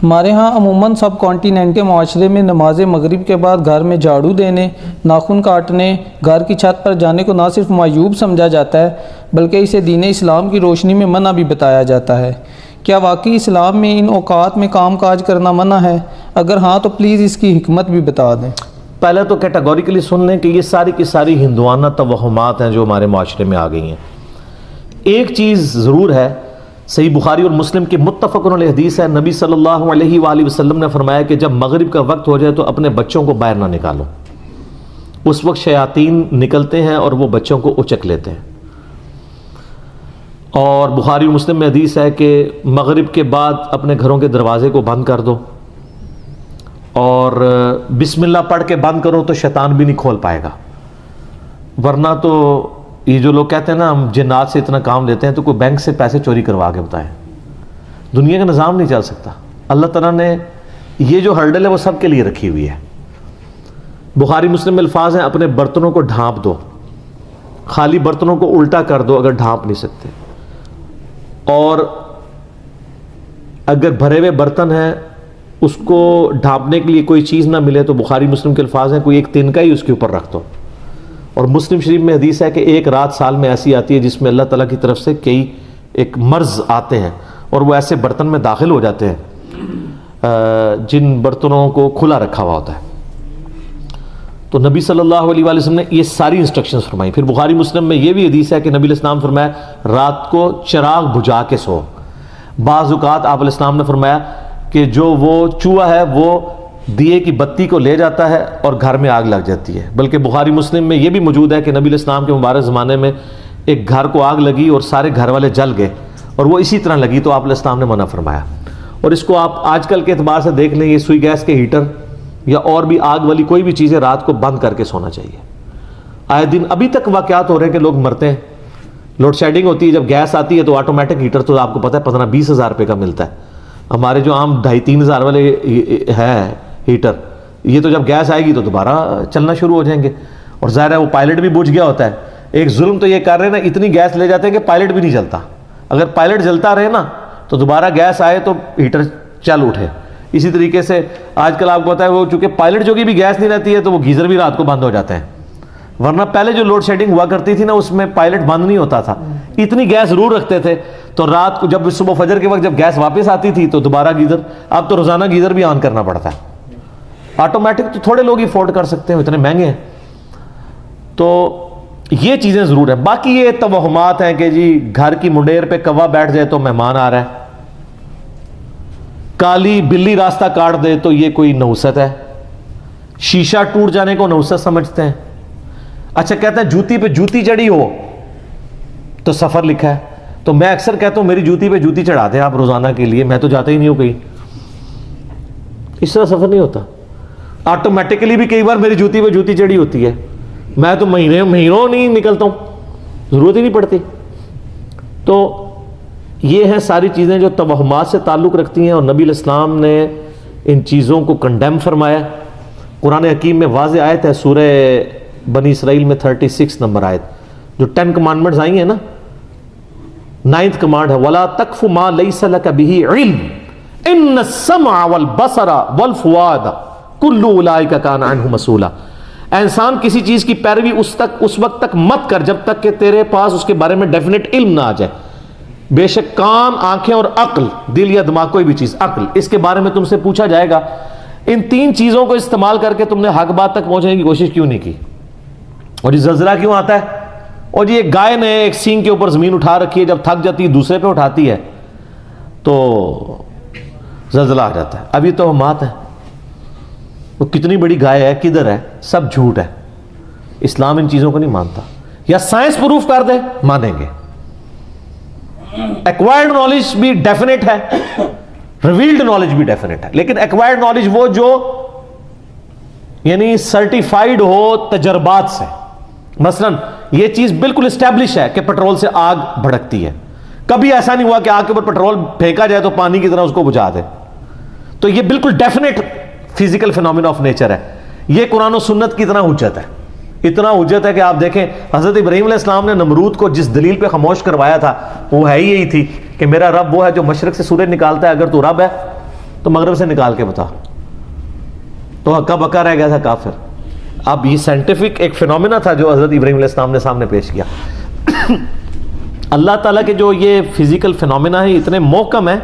ہمارے ہاں عموماً سب کانٹیننٹ کے معاشرے میں نماز مغرب کے بعد گھر میں جھاڑو دینے، ناخن کاٹنے، گھر کی چھت پر جانے کو نہ صرف معیوب سمجھا جاتا ہے بلکہ اسے دین اسلام کی روشنی میں منع بھی بتایا جاتا ہے۔ کیا واقعی اسلام میں ان اوقات میں کام کاج کرنا منع ہے؟ اگر ہاں تو پلیز اس کی حکمت بھی بتا دیں۔ پہلے تو کیٹیگوریکلی سن لیں کہ یہ ساری کی ساری ہندوانہ توہمات ہیں جو ہمارے معاشرے میں آ گئی ہیں۔ ایک چیز ضرور ہے، صحیح بخاری اور مسلم کی متفق علیہ حدیث ہے، نبی صلی اللہ علیہ وآلہ وسلم نے فرمایا کہ جب مغرب کا وقت ہو جائے تو اپنے بچوں کو باہر نہ نکالو، اس وقت شیاطین نکلتے ہیں اور وہ بچوں کو اچک لیتے ہیں۔ اور بخاری و مسلم میں حدیث ہے کہ مغرب کے بعد اپنے گھروں کے دروازے کو بند کر دو اور بسم اللہ پڑھ کے بند کرو تو شیطان بھی نہیں کھول پائے گا، ورنہ تو یہ جو لوگ کہتے ہیں نا ہم جنات سے اتنا کام لیتے ہیں، تو کوئی بینک سے پیسے چوری کروا کے بتائیں، دنیا کا نظام نہیں چل سکتا۔ اللہ تعالیٰ نے یہ جو ہرڈل ہے وہ سب کے لیے رکھی ہوئی ہے۔ بخاری مسلم میں الفاظ ہیں، اپنے برتنوں کو ڈھانپ دو، خالی برتنوں کو الٹا کر دو اگر ڈھانپ نہیں سکتے، اور اگر بھرے ہوئے برتن ہیں اس کو ڈھانپنے کے لیے کوئی چیز نہ ملے تو بخاری مسلم کے الفاظ ہیں، کوئی ایک تنکا ہی اس کے اوپر رکھ دو۔ اور مسلم شریف میں حدیث ہے کہ ایک رات سال میں ایسی آتی ہے جس میں اللہ تعالیٰ کی طرف سے کئی ایک مرض آتے ہیں اور وہ ایسے برتن میں داخل ہو جاتے ہیں جن برتنوں کو کھلا رکھا ہوا ہوتا ہے۔ تو نبی صلی اللہ علیہ وآلہ وسلم نے یہ ساری انسٹرکشنز فرمائی۔ پھر بخاری مسلم میں یہ بھی حدیث ہے کہ نبی علیہ السلام فرمایا رات کو چراغ بجھا کے سو۔ بعض اوقات آپ علیہ السلام نے فرمایا کہ جو وہ چوہا ہے وہ دیے کی بتی کو لے جاتا ہے اور گھر میں آگ لگ جاتی ہے۔ بلکہ بخاری مسلم میں یہ بھی موجود ہے کہ نبی علیہ السلام کے مبارک زمانے میں ایک گھر کو آگ لگی اور سارے گھر والے جل گئے، اور وہ اسی طرح لگی تو آپ علیہ السلام نے منع فرمایا۔ اور اس کو آپ آج کل کے اعتبار سے دیکھ لیں، یہ سوئی گیس کے ہیٹر یا اور بھی آگ والی کوئی بھی چیزیں رات کو بند کر کے سونا چاہیے۔ آئے دن ابھی تک واقعات ہو رہے ہیں کہ لوگ مرتے ہیں۔ لوڈ شیڈنگ ہوتی ہے، جب گیس آتی ہے تو آٹومیٹک ہیٹر تو آپ کو پتہ ہے 15-20 ہزار روپے کا ملتا ہے۔ ہمارے جو عام 2,500-3 ہزار والے ہے ہیٹر، یہ تو جب گیس آئے گی تو دوبارہ چلنا شروع ہو جائیں گے، اور ظاہر ہے وہ پائلٹ بھی بجھ گیا ہوتا ہے۔ ایک ظلم تو یہ کر رہے ہیں نا، اتنی گیس لے جاتے ہیں کہ پائلٹ بھی نہیں جلتا۔ اگر پائلٹ جلتا رہے نا تو دوبارہ گیس آئے تو ہیٹر چل اٹھے۔ اسی طریقے سے آج کل آپ کو پتا ہے وہ چونکہ پائلٹ جو کہ بھی گیس نہیں رہتی ہے تو وہ گیزر بھی رات کو بند ہو جاتے ہیں، ورنہ پہلے جو لوڈ شیڈنگ ہوا کرتی تھی نا اس میں پائلٹ بند نہیں ہوتا تھا، اتنی گیس ضرور رکھتے تھے تو رات کو جب صبح فجر کے وقت جب گیس واپس آتی تھی تو دوبارہ گیزر۔ اب تو روزانہ گیزر بھی آن کرنا پڑتا ہے۔ آٹومیٹک تو تھوڑے لوگ ہی افورڈ کر سکتے ہیں، اتنے مہنگے ہیں۔ تو یہ چیزیں ضرور ہیں۔ باقی یہ توہمات ہیں کہ جی گھر کی منڈیر پہ کوا بیٹھ جائے تو مہمان آ رہا ہے، کالی بلی راستہ کاٹ دے تو یہ کوئی نحوست ہے، شیشہ ٹوٹ جانے کو نحوست سمجھتے ہیں۔ اچھا کہتے ہیں جوتی پہ جوتی چڑھی ہو تو سفر لکھا ہے، تو میں اکثر کہتا ہوں میری جوتی پہ جوتی چڑھا دیں آپ روزانہ کے لیے، میں تو جاتا ہی نہیں ہوں کہیں۔ اس طرح سفر نہیں ہوتا، آٹومیٹکلی بھی کئی بار میری جوتی پہ جوتی چڑھی ہوتی ہے، میں تو مہینوں نہیں نکلتا ہوں، ضرورت ہی نہیں پڑتی۔ تو یہ ہیں ساری چیزیں جو توہمات سے تعلق رکھتی ہیں، اور نبی علیہ السلام نے ان چیزوں کو کنڈیم فرمایا۔ قرآن حکیم میں واضح آیت ہے، سورہ بنی اسرائیل میں 36 نمبر آیت، جو 10 کمانڈمنٹس آئی ہیں نا، 9th کمانڈ ہے وَلَا تَقْفُ مَا لَيْسَ لَكَ بِهِ عِلْمٌ إِنَّ السَّمْعَ وَالْبَصَرَ وَالْفُؤَادَ كُلُّ أُولَٰئِكَ كَانَ عَنْهُ مَسْئُولًا۔ اے انسان کسی چیز کی پیروی اس وقت تک مت کر جب تک کہ تیرے پاس اس کے بارے میں ڈیفینٹ علم نہ آ جائے۔ بے شک کان، آنکھیں اور عقل، دل یا دماغ کوئی بھی چیز، عقل، اس کے بارے میں تم سے پوچھا جائے گا۔ ان 3 چیزوں کو استعمال کر کے تم نے حق بات تک پہنچنے کی کوشش کیوں نہیں کی؟ اور یہ زلزلہ کیوں آتا ہے؟ اور یہ گائے نے ایک سینگ کے اوپر زمین اٹھا رکھی ہے، جب تھک جاتی ہے دوسرے پہ اٹھاتی ہے تو زلزلہ آ جاتا ہے۔ اب یہ توہمات ہے، وہ کتنی بڑی گائے ہے، کدھر ہے، سب جھوٹ ہے۔ اسلام ان چیزوں کو نہیں مانتا۔ یا سائنس پروف کر دے مانیں گے، ایکوائرڈ نالج بھی ڈیفینٹ ہے، ریویلڈ نالج بھی ڈیفینٹ ہے، لیکن ایکوائرڈ نالج وہ جو یعنی سرٹیفائیڈ ہو تجربات سے۔ مثلا یہ چیز بالکل اسٹیبلش ہے کہ پیٹرول سے آگ بھڑکتی ہے، کبھی ایسا نہیں ہوا کہ آگ کے اوپر پیٹرول پھینکا جائے تو پانی کی طرح اس کو بجھا دے، تو یہ بالکل definite physical phenomena of nature ہے۔ یہ قرآن و سنت کی طرح حجت ہے، اتنا حجت ہے کہ آپ دیکھیں حضرت ابراہیم علیہ السلام نے نمرود کو جس دلیل پہ خاموش کروایا تھا وہ ہے ہی یہی تھی کہ میرا رب وہ ہے جو مشرق سے سورج نکالتا ہے، اگر تو رب ہے تو مغرب سے نکال کے بتا. تو ہکا بکا رہ گیا تھا کافر. اب یہ سائنٹیفک ایک فینومینا تھا جو حضرت ابراہیم علیہ السلام نے سامنے پیش کیا. اللہ تعالیٰ کے جو یہ فزیکل فینومینا ہے اتنے محکم ہیں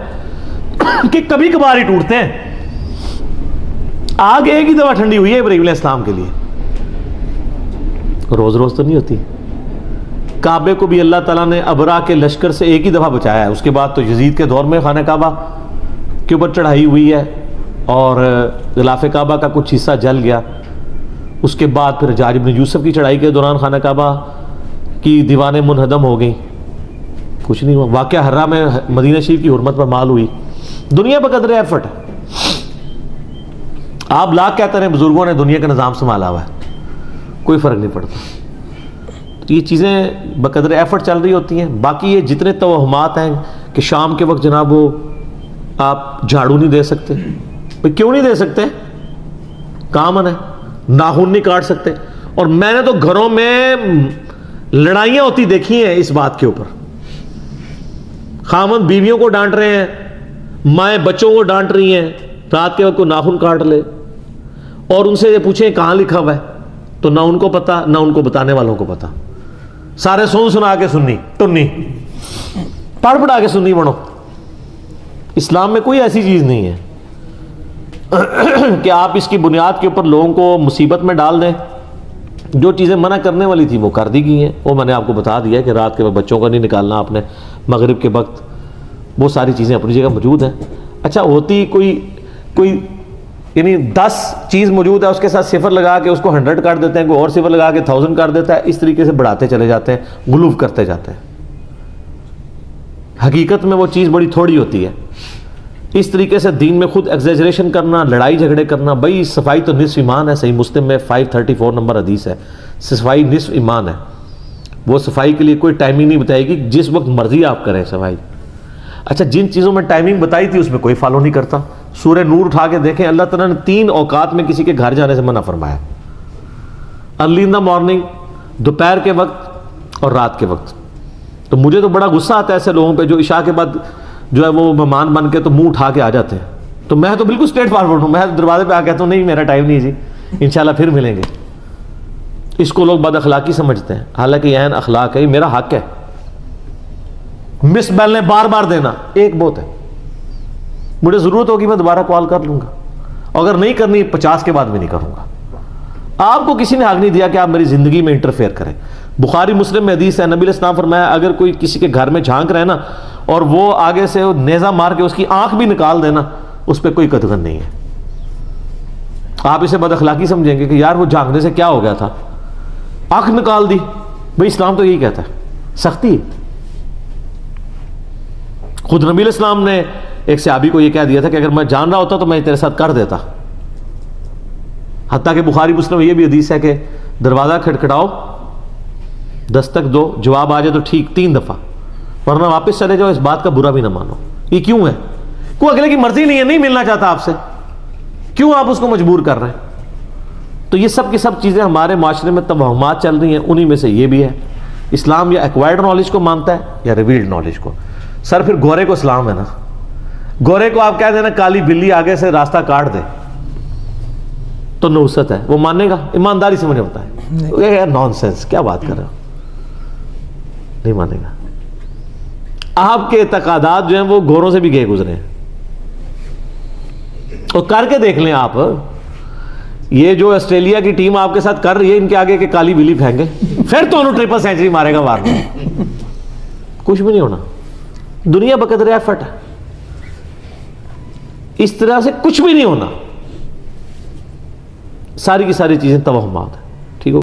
کہ کبھی کبھار ہی ٹوٹتے ہیں. آگ ایک ہی دفعہ ٹھنڈی ہوئی ہے ابراہیم علیہ السلام کے لیے, روز روز تو نہیں ہوتی. کعبے کو بھی اللہ تعالیٰ نے ابرا کے لشکر سے ایک ہی دفعہ بچایا ہے. اس کے بعد تو یزید کے دور میں خانہ کعبہ کے اوپر چڑھائی ہوئی ہے اور غلاف کعبہ کا کچھ حصہ جل گیا. اس کے بعد پھر حجاج بن یوسف کی چڑھائی کے دوران خانہ کعبہ کی دیوانیں منہدم ہو گئیں, کچھ نہیں ہوا. واقعہ حرہ میں مدینہ شریف کی حرمت پر مال ہوئی. دنیا بقدر ایفرٹ ہے. آپ لاکھ کہتے ہیں بزرگوں نے دنیا کا نظام سنبھالا ہوا ہے, کوئی فرق نہیں پڑتا. یہ چیزیں بقدر ایفرٹ چل رہی ہوتی ہیں. باقی یہ جتنے توہمات ہیں کہ شام کے وقت جناب وہ آپ جھاڑو نہیں دے سکتے, کیوں نہیں دے سکتے؟ کامن ہے. ناخن نہیں کاٹ سکتے. اور میں نے تو گھروں میں لڑائیاں ہوتی دیکھی ہیں اس بات کے اوپر. خامن بیویوں کو ڈانٹ رہے ہیں, مائیں بچوں کو ڈانٹ رہی ہیں, رات کے وقت کو ناخن کاٹ لے اور ان سے یہ پوچھیں کہاں لکھا ہوا ہے تو نہ ان کو پتا نہ ان کو بتانے والوں کو پتا. سارے سنا کے سننی ٹنی پڑھ پڑھا کے سننی بنو. اسلام میں کوئی ایسی چیز نہیں ہے کہ آپ اس کی بنیاد کے اوپر لوگوں کو مصیبت میں ڈال دیں. جو چیزیں منع کرنے والی تھی وہ کر دی گئی ہیں. وہ میں نے آپ کو بتا دیا کہ رات کے وقت بچوں کو نہیں نکالنا آپ نے, مغرب کے وقت وہ ساری چیزیں اپنی جگہ موجود ہیں. اچھا ہوتی کوئی یعنی 10 چیز موجود ہے اس کے ساتھ صفر لگا کے اس کو 100 کر دیتے ہیں, کوئی اور صفر لگا کے 1000 کر دیتا ہے. اس طریقے سے بڑھاتے چلے جاتے ہیں, غلو کرتے جاتے ہیں. حقیقت میں وہ چیز بڑی تھوڑی ہوتی ہے. اس طریقے سے دین میں خود ایگزیجریشن کرنا, لڑائی جھگڑے کرنا. بھائی صفائی تو نصف ایمان ہے. صحیح مسلم میں 534 نمبر حدیث ہے, صفائی نصف ایمان ہے. وہ صفائی کے لیے کوئی ٹائمنگ نہیں بتائے گی, جس وقت مرضی آپ کریں صفائی. اچھا جن چیزوں میں ٹائمنگ بتائی تھی اس میں کوئی فالو نہیں کرتا. سورہ نور اٹھا کے دیکھیں, اللہ تعالیٰ نے 3 اوقات میں کسی کے گھر جانے سے منع فرمایا. ارلی ان دا مارننگ, دوپہر کے وقت اور رات کے وقت. تو مجھے تو بڑا غصہ آتا ہے ایسے لوگوں پہ جو عشاء کے بعد جو ہے وہ مہمان بن کے تو منہ اٹھا کے آ جاتے ہیں. تو میں تو بالکل اسٹریٹ فارورڈ ہوں. میں دروازے پہ آ کہتا ہوں نہیں میرا ٹائم نہیں جی, انشاءاللہ پھر ملیں گے. اس کو لوگ بد اخلاقی سمجھتے ہیں, حالانکہ یہ عین اخلاق ہے, یہ میرا حق ہے. مس بیل نے بار بار دینا ایک بہت ہے. مجھے ضرورت ہوگی میں دوبارہ کال کر لوں گا, اگر نہیں کرنی 50 کے بعد بھی نہیں کروں گا. آپ کو کسی نے حق نہیں دیا کہ آپ میری زندگی میں انٹرفیئر کریں. بخاری مسلم میں حدیث ہے, نبی علیہ السلام فرمایا اگر کوئی کسی کے گھر میں جھانک رہے نا اور وہ آگے سے نیزہ مار کے اس کی آنکھ بھی نکال دینا, اس پہ کوئی قدغن نہیں ہے. آپ اسے بد اخلاقی سمجھیں گے کہ یار وہ جھانکنے سے کیا ہو گیا تھا, آنکھ نکال دی. بھئی اسلام تو یہی کہتا ہے, سختی. خود نبی علیہ السلام نے ایک صحابی کو یہ کہہ دیا تھا کہ اگر میں جان رہا ہوتا تو میں تیرے ساتھ کر دیتا. حتیٰ کہ بخاری مسلم یہ بھی حدیث ہے کہ دروازہ کھٹکھٹاؤ, دستک دو, جواب آ جائے تو ٹھیک 3 دفعہ, ورنہ واپس چلے جاؤ. اس بات کا برا بھی نہ مانو. یہ کیوں ہے؟ کوئی اگلے کی مرضی نہیں ہے, نہیں ملنا چاہتا آپ سے, کیوں آپ اس کو مجبور کر رہے ہیں؟ تو یہ سب کی سب چیزیں ہمارے معاشرے میں توہمات چل رہی ہیں. انہی میں سے یہ بھی ہے. اسلام یا ایکوائرڈ نالج کو مانتا ہے یا ریویلڈ نالج کو. سر پھر گورے کو اسلام ہے نا. گورے کو آپ کہہ دینا کالی بلی آگے سے راستہ کاٹ دے تو نوست ہے, وہ مانے گا؟ ایمانداری سے مجھے بتائیں, نان سینس کیا بات کر رہے ہو, نہیں مانے گا. آپ کے اعتقادات جو ہیں وہ گوروں سے بھی گئے گزرے ہیں. اور کر کے دیکھ لیں آپ, یہ جو آسٹریلیا کی ٹیم آپ کے ساتھ کر رہی ہے, ان کے آگے کہ کالی بلی پھینکے پھر تو انہوں 3 سینچری مارے گا وار میں, کچھ بھی نہیں ہونا. دنیا بقدر ایفرٹ ہے, اس طرح سے کچھ بھی نہیں ہونا. ساری کی ساری چیزیں توہمات ہیں.